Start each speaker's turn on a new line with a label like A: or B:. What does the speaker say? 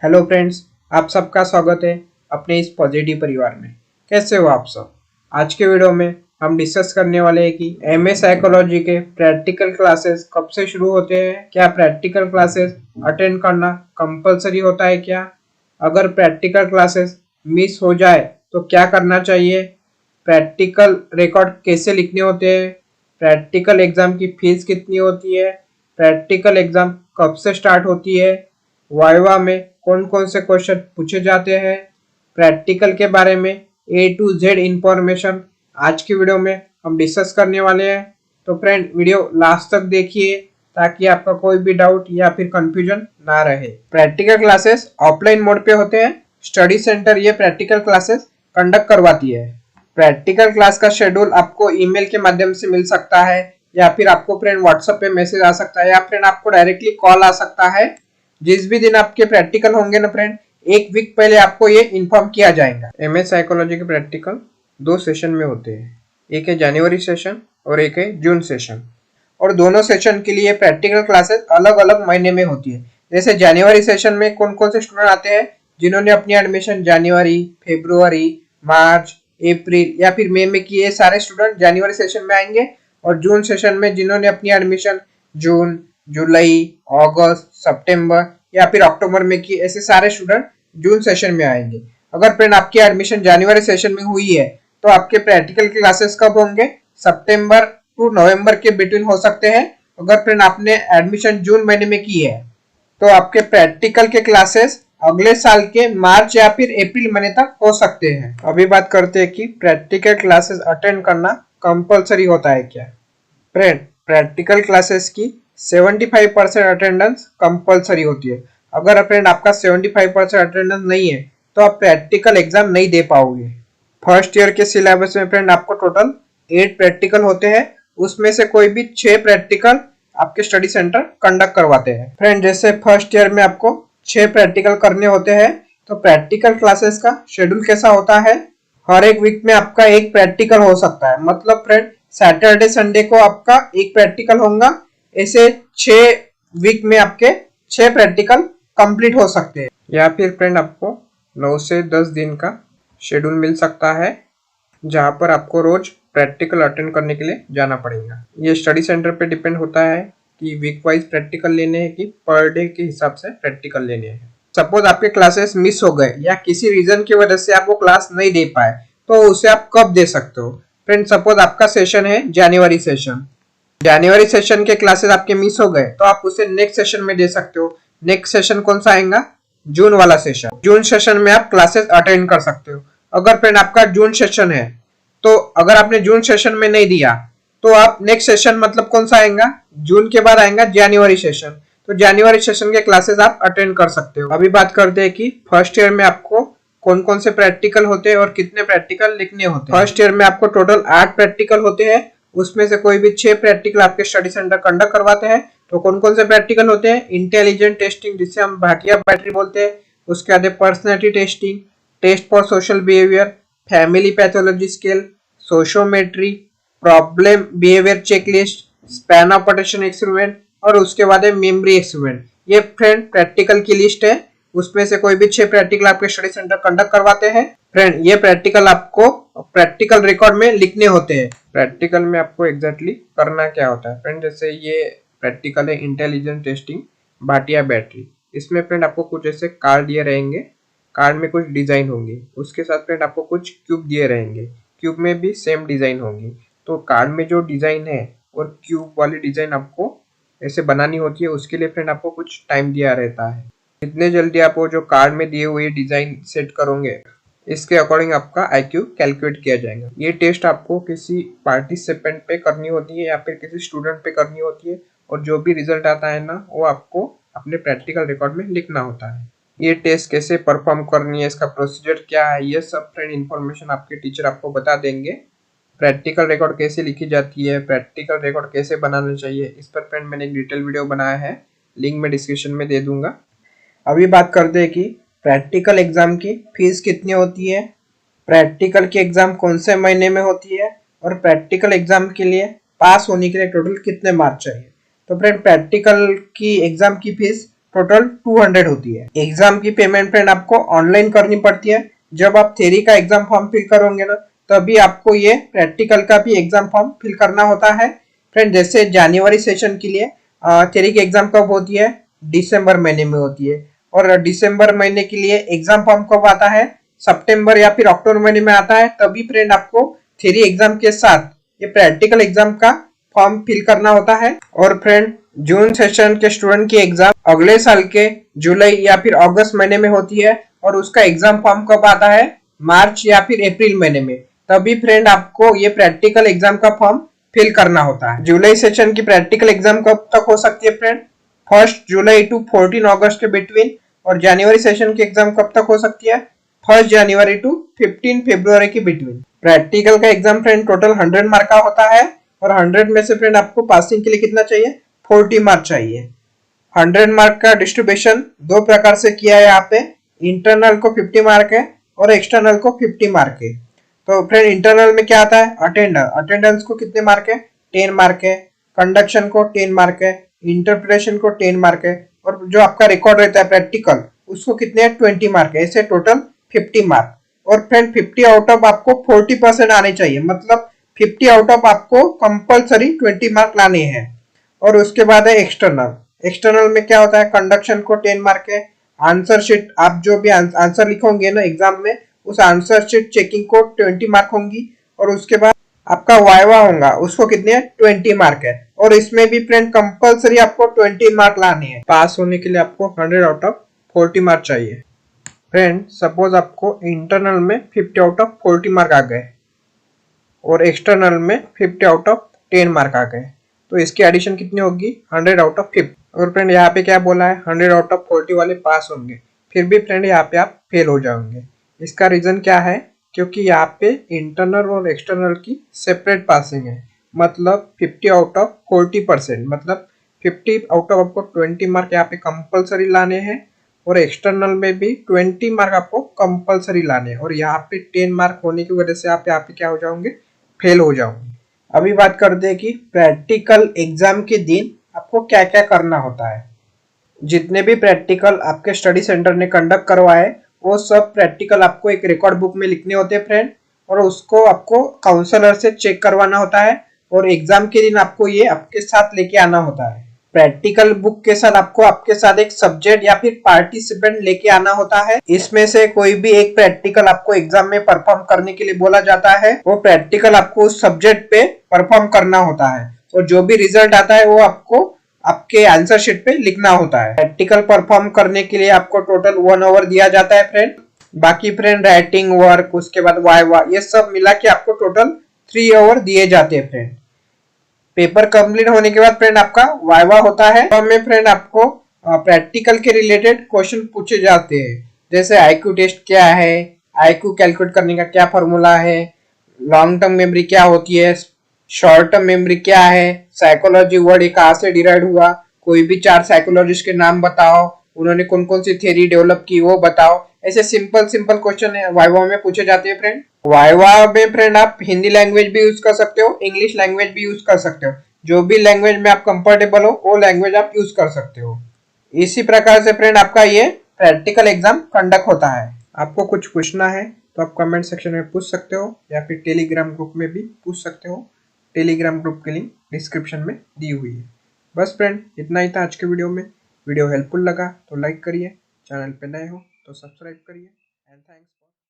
A: Hello friends, आप सबका स्वागत है अपने इस पॉजिटिव परिवार में। कैसे हो आप सब? आज के वीडियो में हम डिस्कस करने वाले हैं कि एमए साइकोलॉजी के प्रैक्टिकल क्लासेस कब से शुरू होते हैं, क्या प्रैक्टिकल क्लासेस अटेंड करना कंपलसरी होता है क्या, अगर प्रैक्टिकल क्लासेस मिस हो जाए तो क्या करना चाहिए, प्रैक्टिकल रिकॉर्ड कैसे लिखने होते हैं, प्रैक्टिकल एग्जाम की फीस कितनी होती है, प्रैक्टिकल एग्जाम कब से स्टार्ट होती है, वाइवा में कौन कौन से क्वेश्चन पूछे जाते हैं, प्रैक्टिकल के बारे में A to Z इंफॉर्मेशन आज की वीडियो में हम डिस्कस करने वाले हैं। तो फ्रेंड, वीडियो लास्ट तक देखिए ताकि आपका कोई भी डाउट या फिर कंफ्यूजन ना रहे। प्रैक्टिकल क्लासेस ऑफलाइन मोड पे होते हैं। स्टडी सेंटर ये प्रैक्टिकल क्लासेस कंडक्ट करवाती है। प्रैक्टिकल क्लास का शेड्यूल आपको ईमेल के माध्यम से मिल सकता है या फिर आपको फ्रेंड व्हाट्सएप पे मैसेज आ सकता है या फ्रेंड आपको डायरेक्टली कॉल आ सकता है। जिस भी दिन आपके प्रैक्टिकल होंगे ना फ्रेंड, एक वीक पहले आपको ये इन्फॉर्म किया जाएगा। एमएस साइकोलॉजी के प्रैक्टिकल 2 सेशन में होते हैं, एक है जनवरी सेशन और एक है जून सेशन। और दोनों सेशन के लिए प्रैक्टिकल क्लासेस अलग अलग महीने में होती है। जैसे जनवरी सेशन में कौन कौन से स्टूडेंट आते हैं, जिन्होंने अपनी एडमिशन जनवरी, फरवरी, मार्च, अप्रैल या फिर मई में किए, सारे स्टूडेंट जनवरी सेशन में आएंगे। और जून सेशन में जिन्होंने अपनी एडमिशन जून, जुलाई, अगस्त, सितंबर या फिर अक्टूबर में की, ऐसे सारे स्टूडेंट जून सेशन में आएंगे। अगर फ्रेंड आपकी एडमिशन जनवरी सेशन में हुई है तो आपके प्रैक्टिकल क्लासेस कब होंगे? सितंबर टू नवंबर के बिटवीन हो सकते हैं। अगर फ्रेंड आपने एडमिशन जून महीने में की है तो आपके प्रैक्टिकल के क्लासेस अगले साल के मार्च या फिर अप्रैल महीने तक हो सकते हैं। अभी बात करते हैं कि प्रैक्टिकल क्लासेस अटेंड करना कंपलसरी होता है क्या। फ्रेंड, प्रैक्टिकल क्लासेस की 75% अटेंडेंस कंपलसरी होती है। अगर फ्रेंड आपका 75% अटेंडेंस नहीं है तो आप प्रैक्टिकल एग्जाम नहीं दे पाओगे। फर्स्ट ईयर के सिलेबस में फ्रेंड आपको टोटल 8 प्रैक्टिकल होते हैं, उसमें से कोई भी 6 प्रैक्टिकल आपके स्टडी सेंटर कंडक्ट करवाते हैं। फ्रेंड, जैसे फर्स्ट ईयर में आपको 6 प्रैक्टिकल करने होते हैं, तो प्रैक्टिकल क्लासेस का शेड्यूल कैसा होता है? हर एक वीक में आपका एक प्रैक्टिकल हो सकता है। मतलब फ्रेंड, सैटरडे संडे को आपका एक प्रैक्टिकल होगा। ऐसे 6 वीक में आपके 6 प्रैक्टिकल कंप्लीट हो सकते हैं। या फिर फ्रेंड आपको 9 से 10 दिन का शेड्यूल मिल सकता है, जहां पर आपको रोज प्रैक्टिकल अटेंड करने के लिए जाना पड़ेगा। ये स्टडी सेंटर पे डिपेंड होता है कि वीक वाइज प्रैक्टिकल लेने हैं कि पर डे के हिसाब से प्रैक्टिकल लेने हैं। सपोज आपके क्लासेस मिस हो गए या किसी रीजन की वजह से आप वो क्लास नहीं दे पाए, तो उसे आप कब दे सकते हो? फ्रेंड, सपोज आपका सेशन है जनवरी सेशन, जनवरी सेशन के क्लासेस आपके मिस हो गए तो आप उसे नेक्स्ट सेशन में दे सकते हो। नेक्स्ट सेशन कौन सा आएगा? जून वाला सेशन। जून सेशन में आप क्लासेस अटेंड कर सकते हो। अगर फ्रेंड आपका जून सेशन है तो अगर आपने जून सेशन में नहीं दिया तो आप नेक्स्ट सेशन मतलब कौन सा आएगा? जून के बाद आएगा जनवरी सेशन। तो जनवरी सेशन के क्लासेस आप अटेंड कर सकते हो। अभी बात करते हैं कि फर्स्ट ईयर में आपको कौन कौन से प्रैक्टिकल होते हैं और कितने प्रैक्टिकल लिखने होते हैं। फर्स्ट ईयर में आपको टोटल 8 प्रैक्टिकल होते हैं, उसमें से कोई भी 6 प्रैक्टिकल आपके स्टडी सेंटर कंडक्ट करवाते हैं। तो कौन कौन से प्रैक्टिकल होते हैं? इंटेलिजेंट टेस्टिंग, जिसे हम भाटिया बैटरी बोलते हैं, उसके बाद personality testing, test for social behaviour, family pathology scale, sociometry, problem behaviour checklist, span of attention experiment और उसके बाद है मेमोरी एक्सपेरिमेंट। ये फ्रेंड प्रैक्टिकल की लिस्ट है, उसमें से कोई भी 6 प्रैक्टिकल आपके स्टडी सेंटर कंडक्ट करवाते हैं। फ्रेंड, ये प्रैक्टिकल आपको प्रैक्टिकल रिकॉर्ड में लिखने होते हैं। प्रैक्टिकल में आपको एग्जैक्टली करना क्या होता है? फ्रेंड, जैसे ये प्रैक्टिकल है इंटेलिजेंस टेस्टिंग भाटिया बैटरी। इसमें फ्रेंड आपको कुछ ऐसे कार्ड दिए रहेंगे, कार्ड में कुछ डिजाइन होंगे, उसके साथ फ्रेंड आपको कुछ क्यूब दिए रहेंगे, क्यूब में भी सेम डिजाइन होंगी। तो कार्ड में जो डिजाइन है और क्यूब वाली डिजाइन आपको ऐसे बनानी होती है, उसके लिए फ्रेंड आपको कुछ टाइम दिया रहता है। जितने जल्दी आप वो जो कार्ड में दिए हुए डिजाइन सेट करोगे, इसके अकॉर्डिंग आपका IQ कैलकुलेट किया जाएगा। ये टेस्ट आपको किसी पार्टिसिपेंट पे करनी होती है या फिर किसी स्टूडेंट पे करनी होती है, और जो भी रिजल्ट आता है ना, वो आपको अपने प्रैक्टिकल रिकॉर्ड में लिखना होता है। ये टेस्ट कैसे परफॉर्म करनी है, इसका प्रोसीजर क्या है, ये सब फ्रेंड इन्फॉर्मेशन आपके टीचर आपको बता देंगे। प्रैक्टिकल रिकॉर्ड कैसे लिखी जाती है, प्रैक्टिकल रिकॉर्ड कैसे बनाना चाहिए, इस पर फ्रेंड मैंने एक डिटेल वीडियो बनाया है, लिंक मैं डिस्क्रिप्शन में दे दूंगा। अभी बात करते हैं कि प्रैक्टिकल एग्जाम की फीस कितनी होती है, प्रैक्टिकल की एग्जाम कौन से महीने में होती है और प्रैक्टिकल एग्जाम के लिए पास होने के लिए टोटल कितने मार्क्स चाहिए। तो फ्रेंड, प्रैक्टिकल की एग्जाम की फीस टोटल 200 होती है। एग्जाम की पेमेंट फ्रेंड आपको ऑनलाइन करनी पड़ती है। जब आप थ्योरी का एग्जाम फॉर्म फिल करोगे ना, तभी आपको ये प्रैक्टिकल का भी एग्जाम फॉर्म फिल करना होता है फ्रेंड। जैसे जनवरी सेशन के लिए थ्योरी की एग्जाम कब होती है? दिसंबर महीने में होती है। और दिसंबर महीने के लिए एग्जाम फॉर्म कब आता है? सितंबर या फिर अक्टूबर महीने में आता है। तभी फ्रेंड आपको थ्योरी एग्जाम के साथ ये प्रैक्टिकल एग्जाम का फॉर्म फिल करना होता है। और फ्रेंड जून सेशन के स्टूडेंट की एग्जाम अगले साल के जुलाई या फिर अगस्त महीने में होती है। और उसका एग्जाम फॉर्म कब आता है? मार्च या फिर अप्रैल महीने में। तभी फ्रेंड आपको ये प्रैक्टिकल एग्जाम का फॉर्म फिल करना होता है। जुलाई सेशन की प्रैक्टिकल एग्जाम कब तक हो सकती है फ्रेंड? 1 जुलाई टू 14 अगस्त के बिटवीन। और जनवरी सेशन की एग्जाम कब तक हो सकती है? 1 जनवरी टू 15 फरवरी के बिटवीन। प्रैक्टिकल का एग्जाम फ्रेंड टोटल 100 मार्क का होता है। और 100 में से फ्रेंड आपको पासिंग के लिए कितना चाहिए? 40 मार्क चाहिए। 100 मार्क का डिस्ट्रीब्यूशन दो प्रकार से किया है यहाँ पे। इंटरनल को 50 मार्क है और एक्सटर्नल को 50 मार्क है। तो फ्रेंड इंटरनल में क्या आता है? अटेंडेंस को कितने मार्क है? 10 मार्क है। कंडक्शन को 10 मार्क है। इंटरप्रिटेशन को 10 मार्क है। और जो आपका रिकॉर्ड रहता है प्रैक्टिकल, उसको कितने 20 मार्क है। ऐसे टोटल 50 मार्क। और फ्रेंड 50 आउट ऑफ आपको 40% आने चाहिए। मतलब 50 आउट ऑफ आपको कंपलसरी 20 मार्क लाने हैं। और उसके बाद है एक्सटर्नल। एक्सटर्नल में क्या होता है? कंडक्शन को 10 मार्क है। आंसर शीट, आप जो भी आंसर लिखोगे ना एग्जाम में, उस आंसर शीट चेकिंग को 20 मार्क होंगी। और उसके बाद आपका वाइवा होगा, उसको कितने 20 मार्क है। और इसमें भी फ्रेंड कंपलसरी आपको 20 मार्क लाने हैं। पास होने के लिए आपको 100 आउट ऑफ 40 मार्क चाहिए। फ्रेंड सपोज आपको इंटरनल में 50 आउट ऑफ 40 मार्क आ गए और एक्सटर्नल में 50 आउट ऑफ 10 मार्क आ गए, तो इसकी एडिशन कितनी होगी? 100 आउट ऑफ 50। और फ्रेंड यहाँ पे क्या बोला है? 100 आउट ऑफ 40 वाले पास होंगे। फिर भी फ्रेंड यहाँ पे आप फेल हो जाओगे। इसका रीजन क्या है? क्योंकि यहाँ पे इंटरनल और एक्सटर्नल की सेपरेट पासिंग है। मतलब 50 आउट ऑफ 40%, मतलब 50 आउट ऑफ आपको 20 मार्क यहाँ पे कंपलसरी लाने हैं। और एक्सटर्नल में भी 20 मार्क आपको कंपलसरी लाने हैं। और यहाँ पे 10 मार्क होने की वजह से आप यहाँ पे क्या हो जाओगे? फेल हो जाओगे। अभी बात करते हैं कि प्रैक्टिकल एग्जाम के दिन आपको क्या क्या करना होता है। जितने भी प्रैक्टिकल आपके स्टडी सेंटर ने कंडक्ट करवाए, वो सब प्रैक्टिकल आपको एक रिकॉर्ड बुक में लिखने होते हैं फ्रेंड। और उसको आपको काउंसलर से चेक करवाना होता है। और एग्जाम के दिन आपको ये आपके साथ लेके आना होता है। प्रैक्टिकल बुक के साथ आपको आपके साथ एक सब्जेक्ट या फिर पार्टिसिपेंट लेके आना होता है। इसमें से कोई भी एक प्रैक्टिकल आपको एग्जाम में परफॉर्म करने के लिए बोला जाता है। वो प्रैक्टिकल आपको उस सब्जेक्ट पे परफॉर्म करना होता है। और जो भी रिजल्ट आता है वो आपको आपके आंसर शीट पे लिखना होता है। प्रैक्टिकल परफॉर्म करने के लिए आपको टोटल 1 आवर दिया जाता है फ्रेंड। बाकी फ्रेंड राइटिंग वर्क, उसके बाद वाइवा, ये सब मिला के आपको टोटल 3 आवर दिए जाते हैं फ्रेंड। पेपर कंप्लीट होने के बाद फ्रेंड आपका वाइवा होता है। में फ्रेंड आपको प्रैक्टिकल के रिलेटेड क्वेश्चन पूछे जाते हैं। जैसे आईक्यू टेस्ट क्या है, आईक्यू कैलकुलेट करने का क्या फॉर्मूला है, लॉन्ग टर्म मेमोरी क्या होती है, शॉर्ट टर्म मेमोरी क्या है, साइकोलॉजी वर्ड कहाँ से डिराइव हुआ, कोई भी 4 साइकोलॉजिस्ट के नाम बताओ, उन्होंने कौन कौन सी थ्योरी डेवलप की वो बताओ। ऐसे सिंपल सिंपल क्वेश्चन वाइवा में पूछे जाते हैं फ्रेंड। वाइवा में फ्रेंड आप हिंदी लैंग्वेज भी यूज कर सकते हो, इंग्लिश लैंग्वेज भी यूज कर सकते हो। जो भी लैंग्वेज में आप कंफर्टेबल हो वो लैंग्वेज आप यूज कर सकते हो। इसी प्रकार से फ्रेंड आपका ये प्रैक्टिकल एग्जाम कंडक्ट होता है। आपको कुछ पूछना है तो आप कमेंट सेक्शन में पूछ सकते हो, या फिर टेलीग्राम ग्रुप में भी पूछ सकते हो। टेलीग्राम ग्रुप की लिंक डिस्क्रिप्शन में दी हुई है। बस फ्रेंड इतना ही था आज के वीडियो में। वीडियो हेल्पफुल लगा तो लाइक करिए, चैनल पे नए हो तो सब्सक्राइब करिए। And thanks.